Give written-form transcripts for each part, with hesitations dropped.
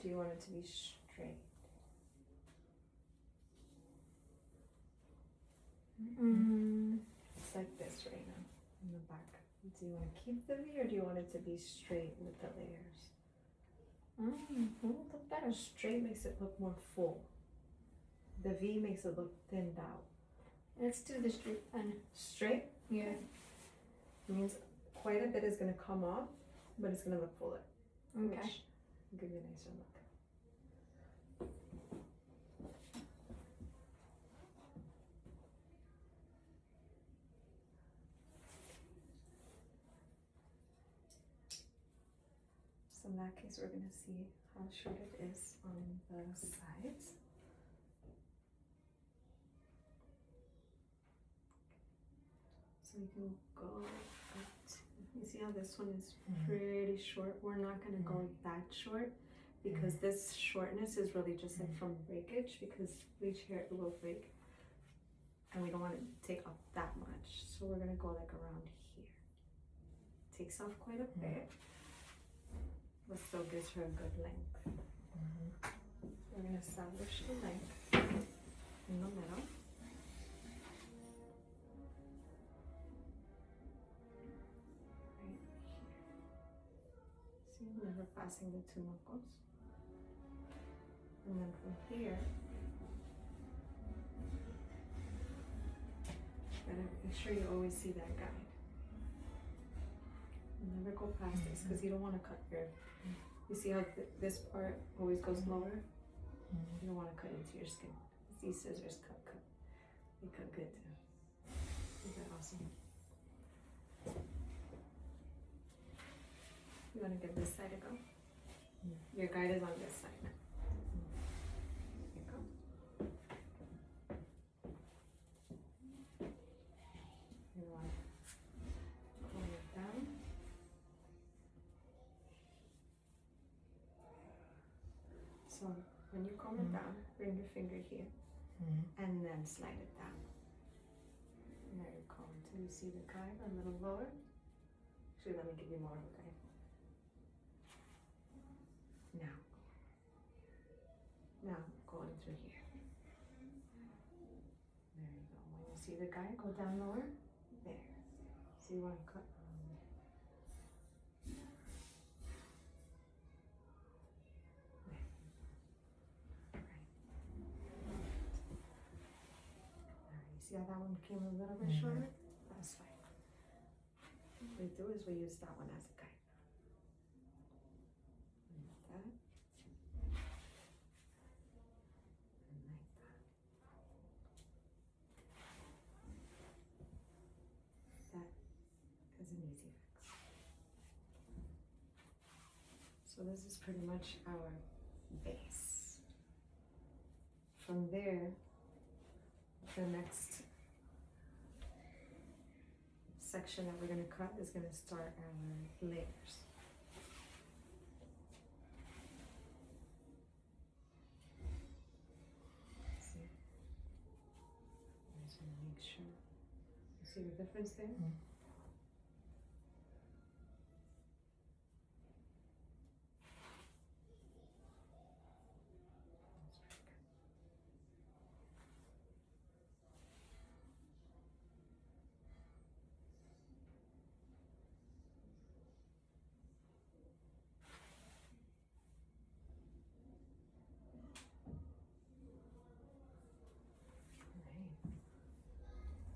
do you want it to be straight? It's like this right now in the back. Do you want to keep the V or do you want it to be straight with the layers? Look better. Straight makes it look more full. The V makes it look thinned out. Let's do the straight then. Straight? Yeah. It means quite a bit is going to come off, but it's going to look fuller. Okay. Which will give you a nicer look. So in that case, we're going to see how short it is on the sides. So we can go up to, you see how this one is pretty short? We're not going to go that short because this shortness is really just like from breakage, because bleach hair will break and we don't want to take off that much. So we're going to go like around here. Takes off quite a bit, but still gives her a good length. We're going to establish the length in the middle. Never passing the two knuckles. And then from here, gotta make sure you always see that guide. Never go past this because you don't want to cut your, you see how this part always goes lower? You don't want to cut into your skin. These scissors cut. They cut good too. Is that awesome? You want to give this side a go? Your guide is on this side. There you go. You want to pull it down. So when you comb it down, bring your finger here and then slide it down. And there you go. Until you see the guide a little lower. Actually, let me give you more of a guide. Now, going through here. There you go. When you see the guide, go down lower. There. So you want to cut. There. Right. Alright, you see how that one came a little bit shorter? That's fine. What we do is we use that one as a guide. Like that. An easy fix. So this is pretty much our base. From there, the next section that we're going to cut is going to start our layers. See? I just want to make sure. You see the difference there?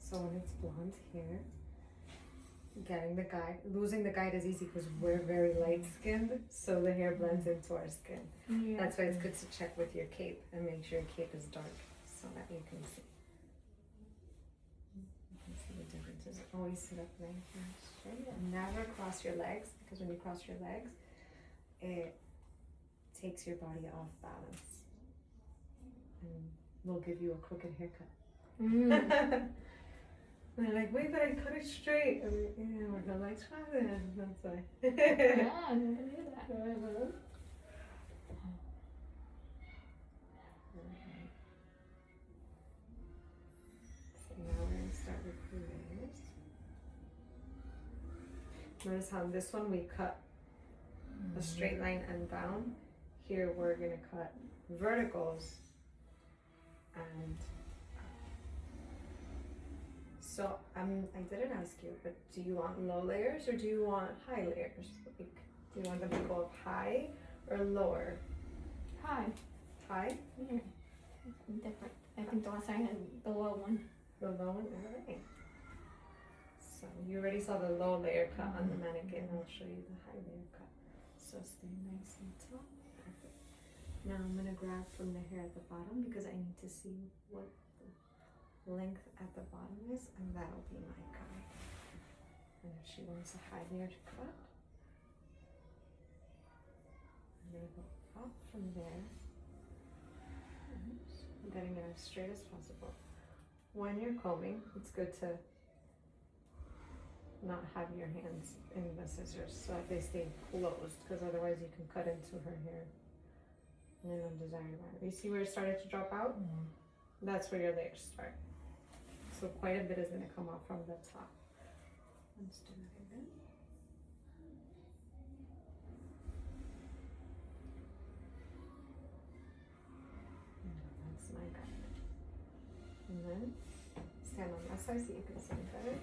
So when it's blonde hair, getting the guide, losing the guide is easy because we're very light skinned, so the hair blends into our skin. Yeah. That's why it's good to check with your cape and make sure your cape is dark so that you can see. You can see the differences. Always sit up nice and straight and never cross your legs, because when you cross your legs, it takes your body off balance and will give you a crooked haircut. And they're like, wait, but I cut it straight. And yeah, we're going like, try this. That's why. Yeah, I never knew that. So now we're going to start with the layers. Notice how this one we cut a straight line and down. here we're gonna cut verticals and so I didn't ask you, but do you want low layers or do you want high layers? Like, do you want them to go up high or lower? Hi. High? Yeah. Different. I think the last time I had the low one. The low one? Alright. So you already saw the low layer cut on the mannequin. I'll show you the high layer cut. So stay nice and tall. Perfect. Now I'm gonna grab from the hair at the bottom because I need to see what the length at the bottom is, and that'll be my guide. And if she wants a high layer to cut, I'm gonna go up from there. Oops. I'm getting it as straight as possible. When you're combing, it's good to not have your hands in the scissors so that they stay closed, because otherwise you can cut into her hair in an undesired manner. You see where it started to drop out? That's where your layers start. So quite a bit is going to come off from the top. Let's do that again. That's my guide. And then stand on that side so you can see it better.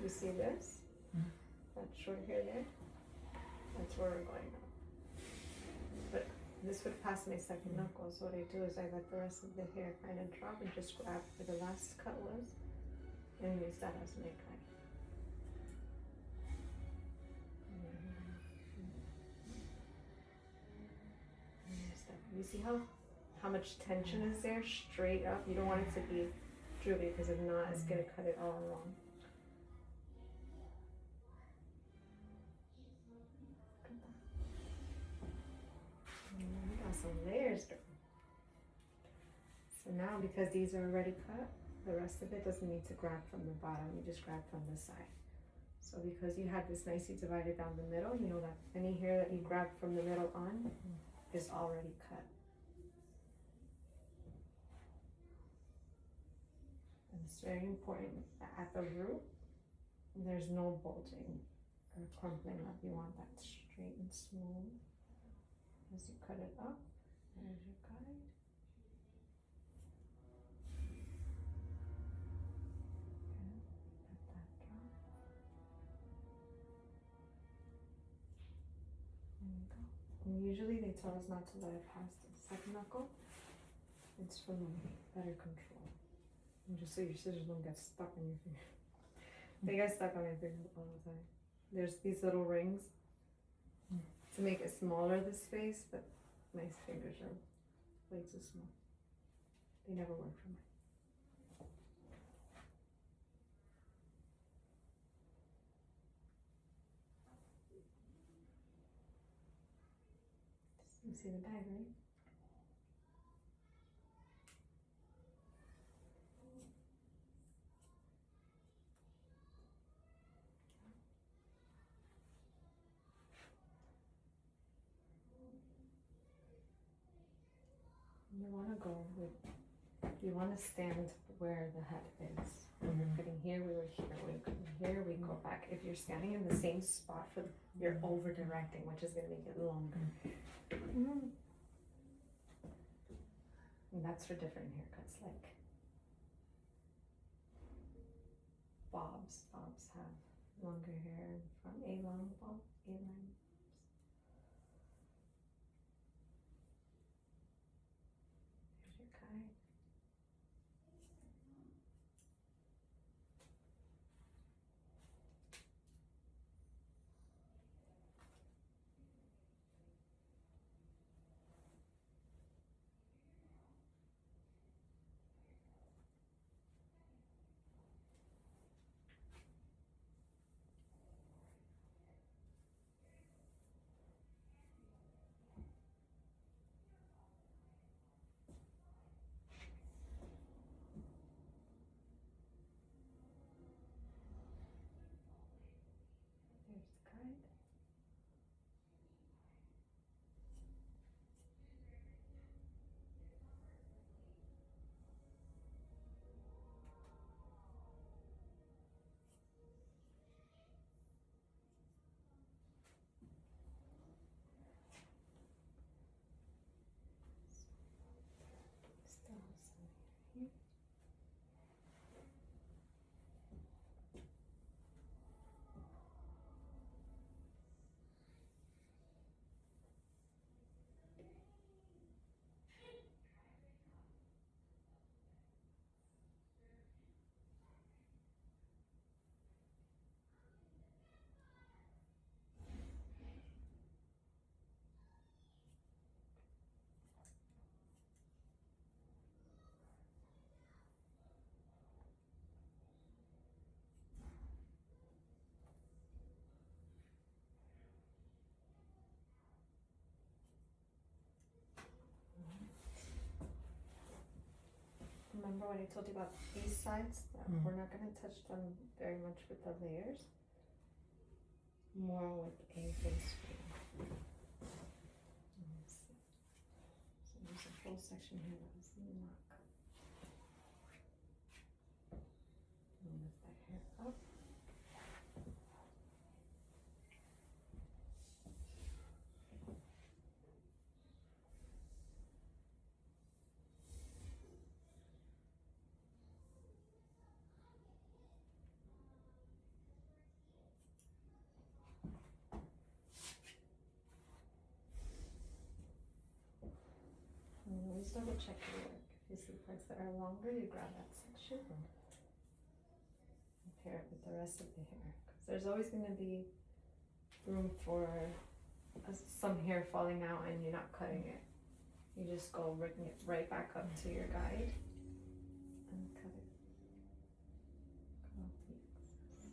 You see this? That short hair there? That's where we're going now. But this would pass my second knuckle, so what I do is I let the rest of the hair kind of drop and just grab where the last cut was and use that as my guide. You see how much tension is there straight up? You don't want it to be droopy because if not, it's going to cut it all wrong. We got some layers, girl. So now, because these are already cut, the rest of it doesn't need to grab from the bottom, you just grab from the side. So because you had this nicely divided down the middle, you know that any hair that you grab from the middle on is already cut. And it's very important that at the root, there's no bulging or crumpling up. You want that straight and smooth. As you cut it up, there's your guide. Okay, let that drop. There you go. And usually they tell us not to let it pass the second knuckle. It's for better control. And just so your scissors don't get stuck on your finger. They get stuck on my finger all the time. There's these little rings to make it smaller, the space, but my fingers are way too small. They never work for me. You see the bag, right? You want to go with, you want to stand where the head is. When you're cutting here, we were here. When you're cutting here, we go back. If you're standing in the same spot, you're over directing, which is going to make it longer. And that's for different haircuts, like bobs. Bobs have longer hair from a long bob, A-line. Here's your guide. remember when I told you about these sides? That Mm. we're not going to touch them very much with the layers. More with a face cream. Let's see. So there's a whole section here that was not cut. I'll lift that hair up. And always double check your work. If you see parts that are longer, you grab that section and pair it with the rest of the hair. Because there's always going to be room for some hair falling out and you're not cutting it. You just go right back up to your guide and cut it. Cut off the excess.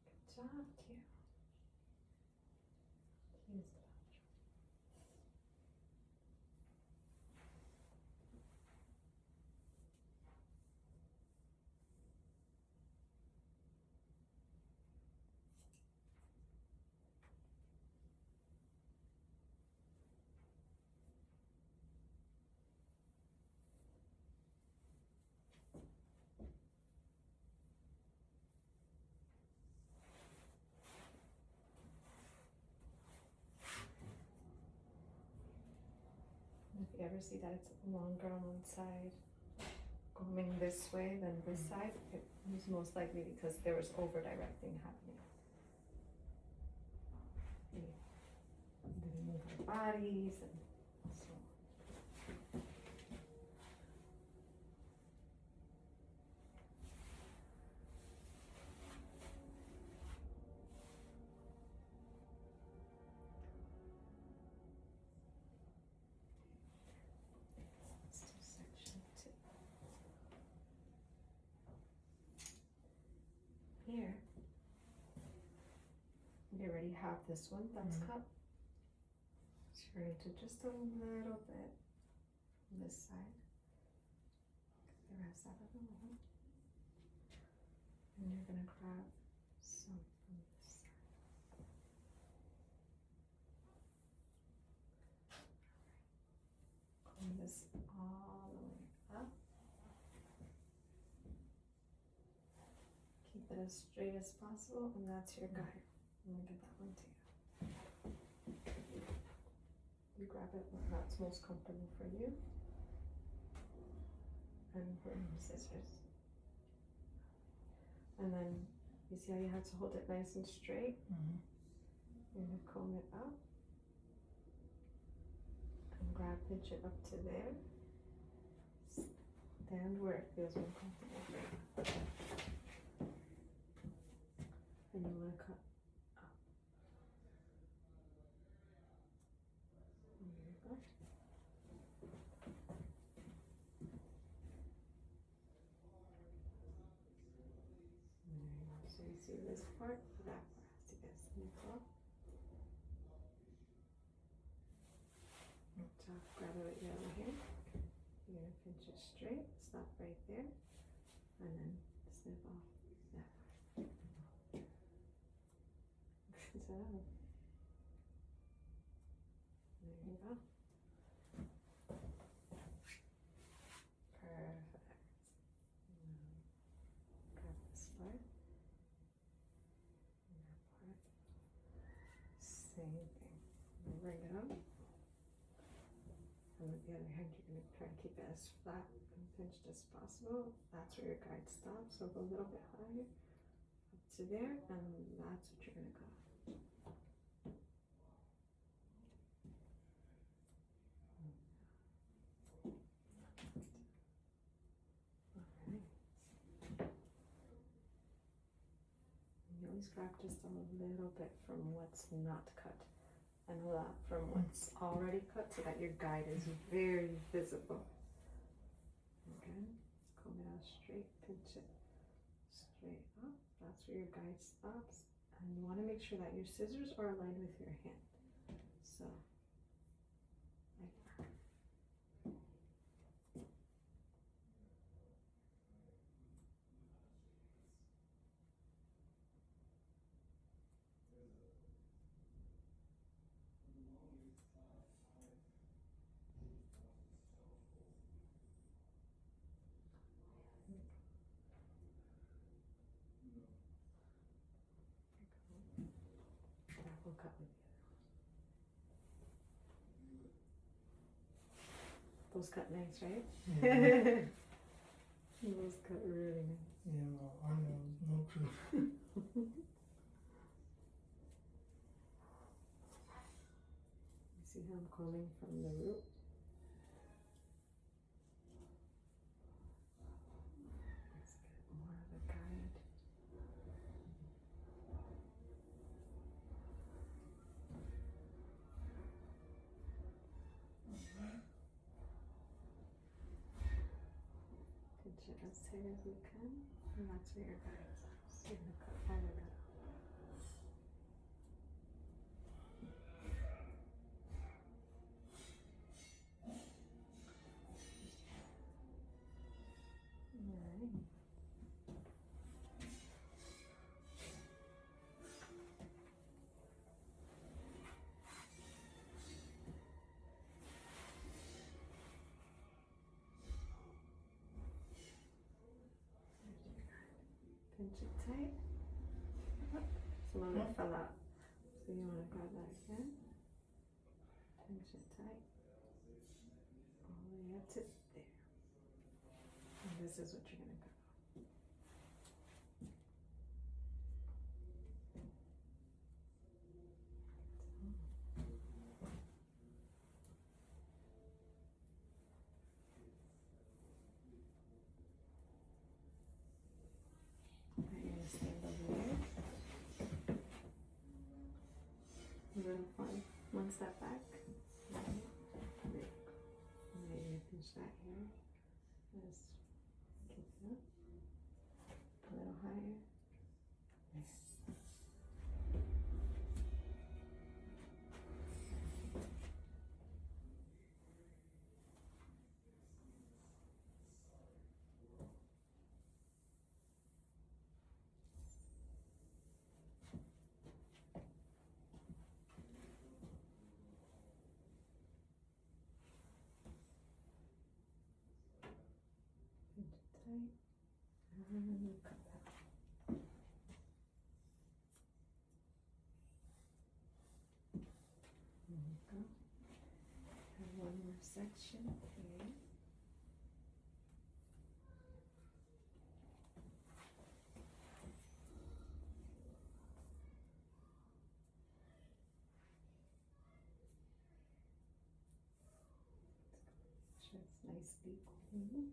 Good job, Q. Q's the If you ever see that it's longer on one side, going this way than this side, it was most likely because there was over directing happening. They didn't move their bodies and so on. Let's do section 2. Here, you already have this one that's cut. So you're going to do just a little bit on this side. The rest out of the way. And you're going to grab some from this side. Comb this all the way up. Keep it as straight as possible, and that's your guide. I'm gonna give that one to you. You grab it where that's most comfortable for you. And bring scissors. And then you see how you have to hold it nice and straight? Mhm. You're gonna comb it up. And pinch it up to there. Stand where it feels more comfortable for you. And you want to cut up. There you go. There you go. So you see this part, that part has to get snipped off. Top, grab it with your other hand. You're going to pinch it straight, stop right there, and then snip off that part. Good job. There you go. Perfect. Grab this part. And that part. Same thing. Bring it up. And the other hand, you're going to try to keep it as flat and pinched as possible. That's where your guide stops. So go a little bit higher up to there, and that's what you're going to go. You always grab just a little bit from what's not cut and a lot from what's already cut so that your guide is very visible. Again, comb it out straight, pinch it straight up. That's where your guide stops. And you want to make sure that your scissors are aligned with your hand. So, like that. That will cut with the other. Those cut nice, right? Yeah, Those cut really nice. yeah, I know, no clue. See how I'm combing from the root? Let's get more of a guide. Pinch it as tight as we can, and that's where your guide is. So you're gonna cut all of that out. Alright. Pinch it tight. Some of it fell out. So you want to grab that again. Pinch it tight. All the way up to there. And this is what you're going to cut. Now you're going to stand over there. A little one step back. Right. There you go. And then you're going to pinch that here. Just keep it up. A little higher. Pinch it tight. And cut that. There we go. Have one more section here. Sure it's nicely clean.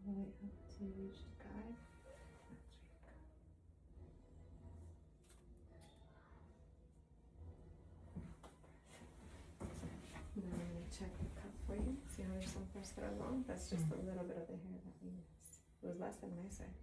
All the way up to reach the guide. That's where you go. Now I'm going to check the cut for you. See how there's some parts that are long? That's just a little bit of the hair that we missed. It was less than my side.